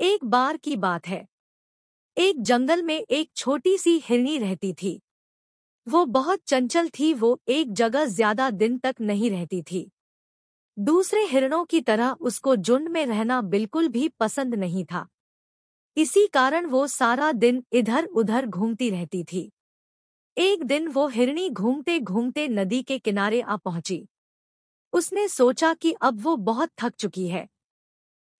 एक बार की बात है। एक जंगल में एक छोटी सी हिरनी रहती थी। वो बहुत चंचल थी। वो एक जगह ज्यादा दिन तक नहीं रहती थी। दूसरे हिरणों की तरह उसको झुंड में रहना बिल्कुल भी पसंद नहीं था। इसी कारण वो सारा दिन इधर उधर घूमती रहती थी। एक दिन वो हिरनी घूमते घूमते नदी के किनारे आ पहुंची। उसने सोचा कि अब वो बहुत थक चुकी है,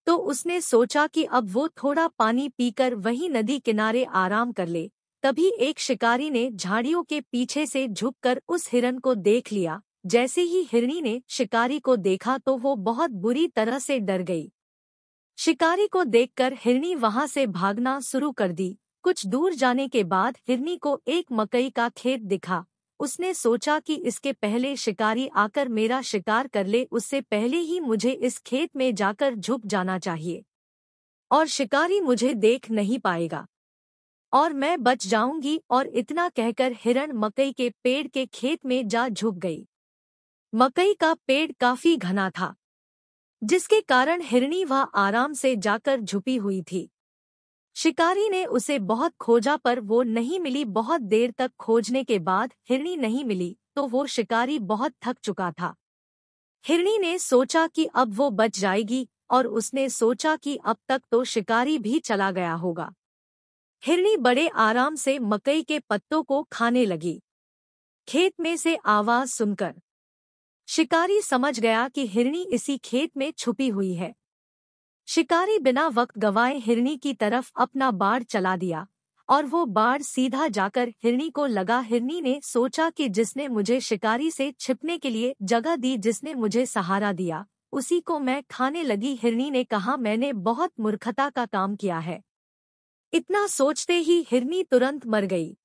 तो उसने सोचा कि अब वो थोड़ा पानी पीकर वहीं नदी किनारे आराम कर ले। तभी एक शिकारी ने झाड़ियों के पीछे से झुककर उस हिरन को देख लिया। जैसे ही हिरनी ने शिकारी को देखा तो वो बहुत बुरी तरह से डर गई। शिकारी को देखकर हिरनी वहां से भागना शुरू कर दी। कुछ दूर जाने के बाद हिरनी को एक मकई का खेत दिखा। उसने सोचा कि इसके पहले शिकारी आकर मेरा शिकार कर ले, उससे पहले ही मुझे इस खेत में जाकर झुक जाना चाहिए और शिकारी मुझे देख नहीं पाएगा और मैं बच जाऊंगी। और इतना कहकर हिरण मकई के पेड़ के खेत में जा झुक गई। मकई का पेड़ काफी घना था, जिसके कारण हिरनी वह आराम से जाकर झुपी हुई थी। शिकारी ने उसे बहुत खोजा पर वो नहीं मिली। बहुत देर तक खोजने के बाद हिरनी नहीं मिली तो वो शिकारी बहुत थक चुका था। हिरनी ने सोचा कि अब वो बच जाएगी और उसने सोचा कि अब तक तो शिकारी भी चला गया होगा। हिरनी बड़े आराम से मकई के पत्तों को खाने लगी। खेत में से आवाज सुनकर शिकारी समझ गया कि हिरनी इसी खेत में छुपी हुई है। शिकारी बिना वक्त गवाए हिरनी की तरफ अपना बाड़ चला दिया और वो बाड़ सीधा जाकर हिरनी को लगा। हिरनी ने सोचा कि जिसने मुझे शिकारी से छिपने के लिए जगह दी, जिसने मुझे सहारा दिया, उसी को मैं खाने लगी। हिरनी ने कहा, मैंने बहुत मूर्खता का काम किया है। इतना सोचते ही हिरनी तुरंत मर गई।